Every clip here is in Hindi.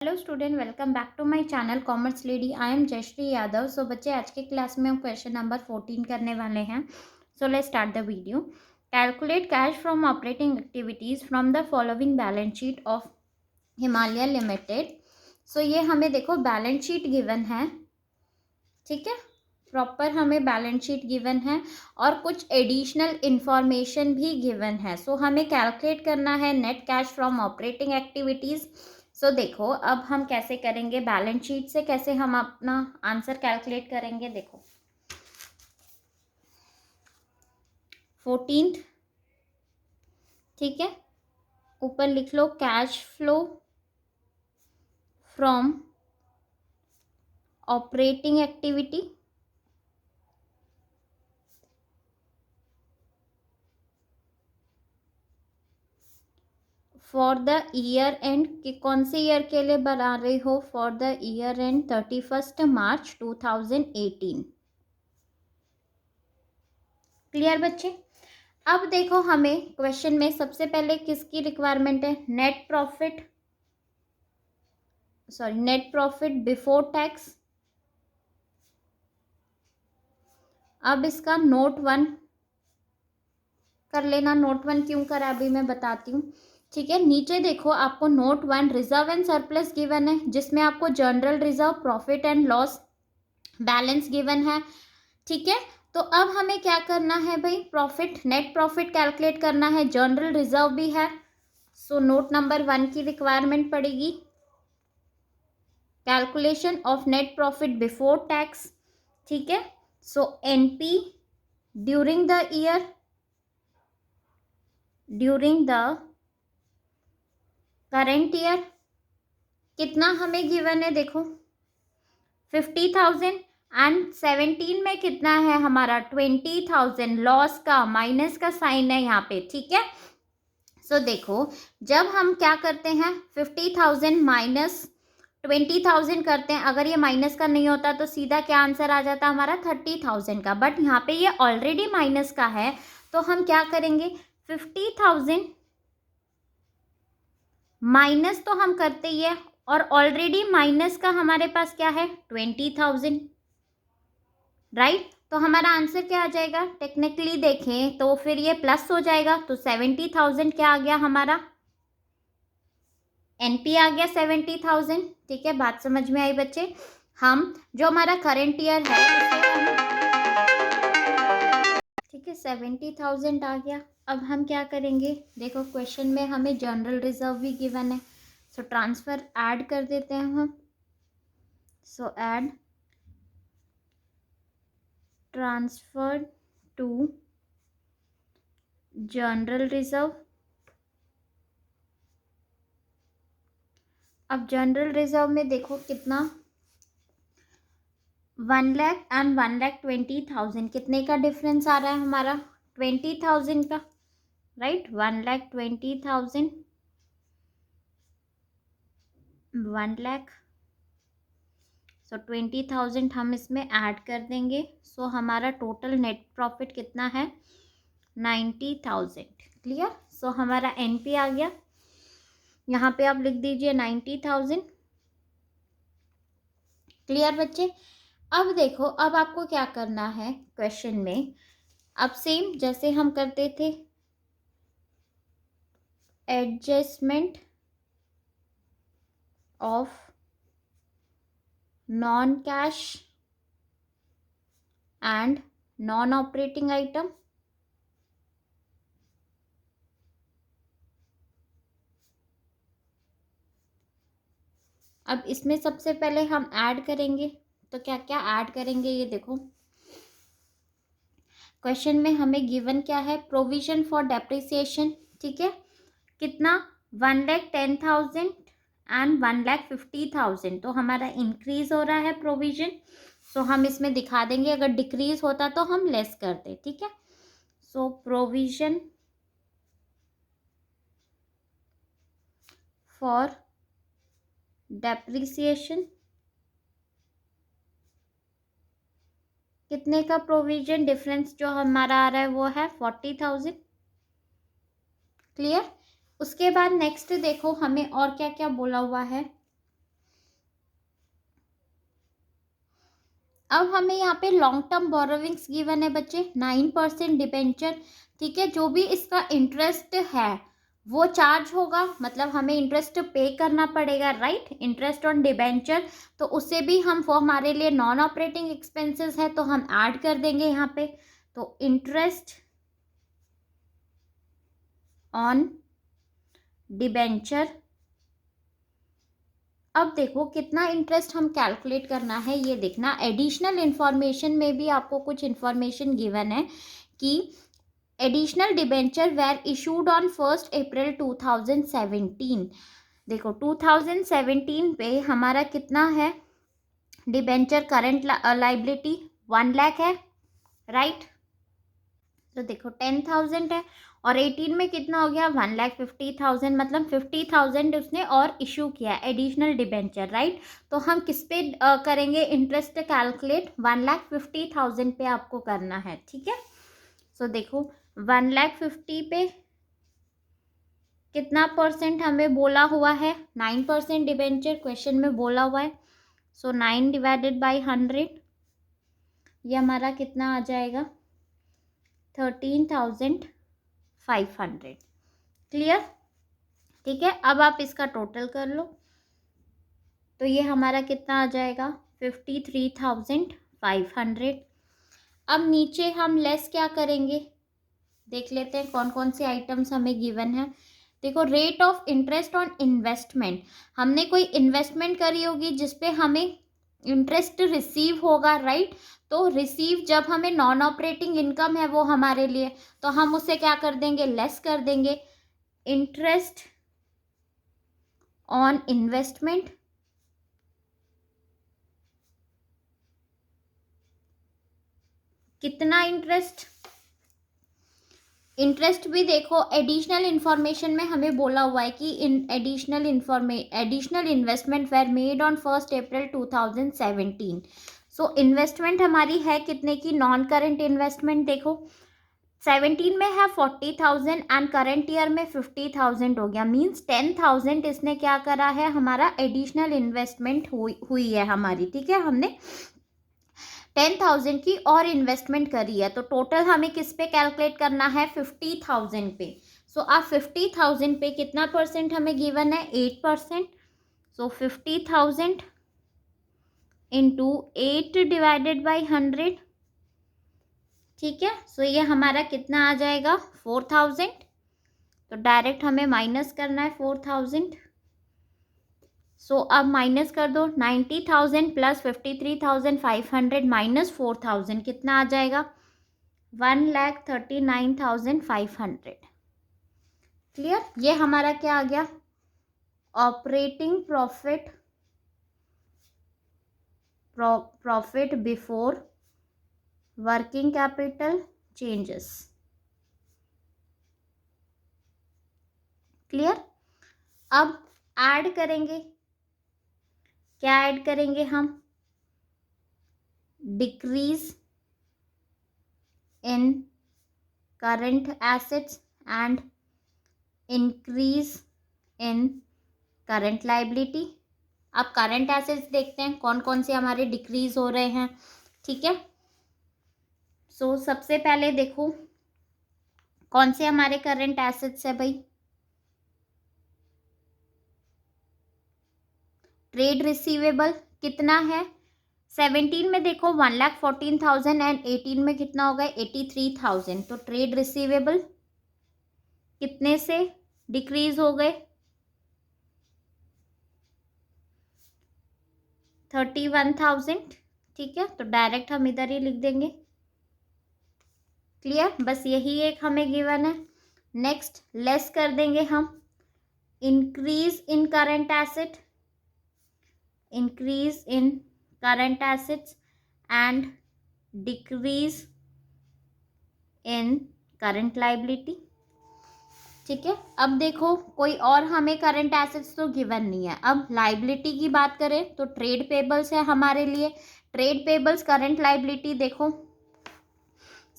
Hello student, welcome back to my channel commerce lady. I am Jayshree Yadav. So बच्चे, आज के क्लास में हम क्वेश्चन नंबर 14 करने वाले हैं। So let's start the video. Calculate cash from operating activities from the following balance sheet of Himalaya limited. So ये हमें देखो बैलेंस शीट गिवन है, ठीक है। प्रॉपर हमें बैलेंस शीट गिवन है और कुछ एडिशनल इंफॉर्मेशन भी गिवन है। सो हमें कैलकुलेट करना है net cash from operating activities. So देखो, अब हम कैसे करेंगे, बैलेंस शीट से कैसे हम अपना आंसर कैलकुलेट करेंगे। देखो 14th, ठीक है। ऊपर लिख लो cash flow from operating activity for the year end, कि कौन से ईयर के लिए बना रही हो, for the year end 31 March 2018। Clear बच्चे। अब देखो, हमें क्वेश्चन में सबसे पहले किसकी रिक्वायरमेंट है, नेट प्रॉफिट बिफोर टैक्स। अब इसका नोट 1 कर लेना। नोट 1 क्यों करा अभी मैं बताती हूँ, ठीक है। नीचे देखो, आपको note 1 reserve and surplus given है, जिसमें आपको general reserve, profit and loss, balance given है, ठीक है। तो अब हमें क्या करना है भाई, प्रॉफिट, नेट प्रॉफिट कैलकुलेट करना है, जनरल रिजर्व भी है। सो नोट नंबर 1 की रिक्वायरमेंट पड़ेगी, calculation of net profit before tax, ठीक है। So NP during the year, during the current year, कितना हमें गिवन है, देखो 50,000 एंड 17 में कितना है हमारा 20,000। लॉस का माइनस का साइन है यहाँ पे, ठीक है। सो देखो, जब हम क्या करते हैं 50,000 माइनस 20,000 करते हैं, अगर ये माइनस का नहीं होता तो सीधा क्या आंसर आ जाता हमारा 30,000 का, बट यहाँ पे ये ऑलरेडी माइनस का है। तो हम क्या करेंगे, 50,000 माइनस तो हम करते ही है, और ऑलरेडी माइनस का हमारे पास क्या है 20,000, राइट। तो हमारा आंसर क्या आ जाएगा, टेक्निकली देखें तो फिर ये प्लस हो जाएगा, तो 70,000 क्या आ गया हमारा, एनपी आ गया 70,000, ठीक है। बात समझ में आई बच्चे। हम जो हमारा करंट ईयर है ठीक है, 70,000 आ गया। अब हम क्या करेंगे, देखो क्वेश्चन में हमें जनरल रिजर्व भी गिवन है, सो ट्रांसफर ऐड कर देते हैं हम। So add transfer to general reserve. अब जनरल रिजर्व में देखो कितना, 1 लाख एंड 1,20,000, कितने का डिफरेंस आ रहा है हमारा 20,000 का, राइट। 1,20,000, 1 लाख, सो 20,000 हम इसमें ऐड कर देंगे। सो हमारा टोटल नेट प्रॉफिट कितना है 90,000। क्लियर। सो हमारा एनपी आ गया, यहाँ पे आप लिख दीजिए 90,000। क्लियर बच्चे। अब देखो, अब आपको क्या करना है क्वेश्चन में, अब सेम जैसे हम करते थे, adjustment of non cash and non operating item. अब इसमें सबसे पहले हम ऐड करेंगे, तो क्या क्या ऐड करेंगे ये देखो, क्वेश्चन में हमें गिवन क्या है, प्रोविजन फॉर डेप्रिसिएशन, ठीक है। कितना 1,10,000 एंड 1,50,000, तो हमारा इंक्रीज हो रहा है प्रोविजन। सो हम इसमें दिखा देंगे, अगर डिक्रीज होता तो हम लेस करते, ठीक है। सो प्रोविजन फॉर डेप्रिसिएशन, कितने का प्रोविजन डिफरेंस जो हमारा आ रहा है वो है 40,000। क्लियर। उसके बाद नेक्स्ट देखो, हमें और क्या क्या बोला हुआ है, अब हमें यहाँ पे लॉन्ग टर्म बोरोविंग्स गिवन है बच्चे 9% डिबेंचर, ठीक है। जो भी इसका इंटरेस्ट है वो चार्ज होगा, मतलब हमें इंटरेस्ट पे करना पड़ेगा, राइट, इंटरेस्ट ऑन डिबेंचर। तो उससे भी हम, वो हमारे लिए नॉन ऑपरेटिंग एक्सपेंसेस है तो हम ऐड कर देंगे यहाँ पे। तो इंटरेस्ट ऑन डिबेंचर। अब देखो कितना इंटरेस्ट हम कैलकुलेट करना है, ये देखना। एडिशनल इंफॉर्मेशन में भी आपको कुछ इंफॉर्मेशन गिवन है कि additional debenture were issued on 1 अप्रैल 2017। देखो 2017 पे हमारा कितना है डिबेंचर करंट लाइबिलिटी 1 लाख है, राइट। तो देखो 10,000 है और 18 में कितना हो गया 1,50,000, मतलब 50,000 उसने और इशू किया एडिशनल डिबेंचर, राइट। तो हम किस पे करेंगे इंटरेस्ट कैलकुलेट, 1,50,000 पे आपको करना है, ठीक है। सो देखो 1,50,000 पे कितना परसेंट हमें बोला हुआ है, 9% डिबेंचर क्वेश्चन में बोला हुआ है। सो 9 डिवाइडेड बाई 100, ये हमारा कितना आ जाएगा 13,500। क्लियर, ठीक है। अब आप इसका टोटल कर लो तो ये हमारा कितना आ जाएगा 53,500। अब नीचे हम लेस क्या करेंगे, देख लेते हैं कौन कौन से आइटम्स हमें गिवन है। देखो rate of interest on investment, हमने कोई इन्वेस्टमेंट करी होगी जिसपे हमें इंटरेस्ट रिसीव होगा, राइट। तो रिसीव जब हमें नॉन ऑपरेटिंग इनकम है वो हमारे लिए, तो हम उसे क्या कर देंगे लेस कर देंगे। इंटरेस्ट ऑन इन्वेस्टमेंट, कितना इंटरेस्ट, इंटरेस्ट भी देखो एडिशनल इंफॉर्मेशन में हमें बोला हुआ है कि additional investment were made on 1 अप्रैल 2017। सो इन्वेस्टमेंट हमारी है कितने की, नॉन करेंट इन्वेस्टमेंट देखो 17 में है 40,000 एंड करंट ईयर में 50,000 हो गया, मीन्स 10,000 इसने क्या करा है हमारा एडिशनल इन्वेस्टमेंट हुई है हमारी, ठीक है। हमने 10,000 की और इन्वेस्टमेंट करी है, तो टोटल हमें किस पे कैलकुलेट करना है 50,000 पे। सो आप 50,000 पे कितना परसेंट हमें गिवन है 8%। सो 50,000 इंटू 8 डिवाइडेड बाई 100, ठीक है। सो ये हमारा कितना आ जाएगा 4,000। तो डायरेक्ट हमें माइनस करना है 4,000। सो अब माइनस कर दो 90,000 प्लस 53,500 माइनस 4,000 कितना आ जाएगा 1,39,500। क्लियर, ये हमारा क्या आ गया operating profit before working capital changes. Clear, अब ऐड करेंगे, क्या ऐड करेंगे हम, decrease in current assets and increase in current liability. अब करंट एसेट्स देखते हैं कौन कौन से हमारे डिक्रीज हो रहे हैं, ठीक है। सो सबसे पहले देखो कौन से हमारे करंट एसेट्स है भाई, ट्रेड रिसीवेबल कितना है 17 में देखो 1,14,000 एंड 18 में कितना हो गया 83,000। तो ट्रेड रिसीवेबल कितने से डिक्रीज हो गए 31,000, ठीक है। तो डायरेक्ट हम इधर ही लिख देंगे। क्लियर, बस यही एक हमें गिवन है। नेक्स्ट लेस कर देंगे हम increase in current asset, increase in current assets and decrease in current liability, ठीक है। अब देखो कोई और हमें करंट एसेट्स तो गिवन नहीं है। अब लाइबिलिटी की बात करें तो ट्रेड पेबल्स है हमारे लिए, ट्रेड पेबल्स करंट लाइबिलिटी देखो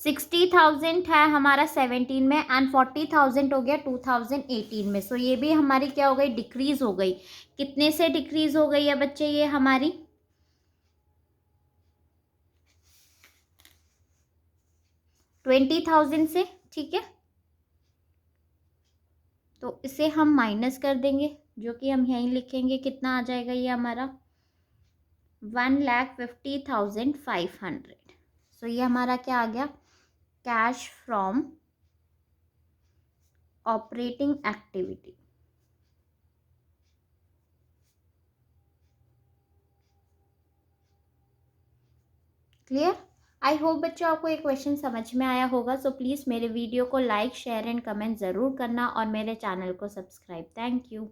60,000 है हमारा 17 में एंड 40,000 हो गया 2018 में। सो ये भी हमारी क्या हो गई डिक्रीज हो गई, कितने से डिक्रीज हो गई है बच्चे ये हमारी 20,000 से, ठीक है। तो इसे हम माइनस कर देंगे, जो कि हम यहीं लिखेंगे। कितना आ जाएगा ये हमारा 1,50,500। सो ये हमारा क्या आ गया, cash from operating activity. Clear? I hope बच्चों आपको ये क्वेश्चन समझ में आया होगा। सो प्लीज़ मेरे वीडियो को लाइक, शेयर एंड कमेंट ज़रूर करना और मेरे चैनल को सब्सक्राइब। Thank you.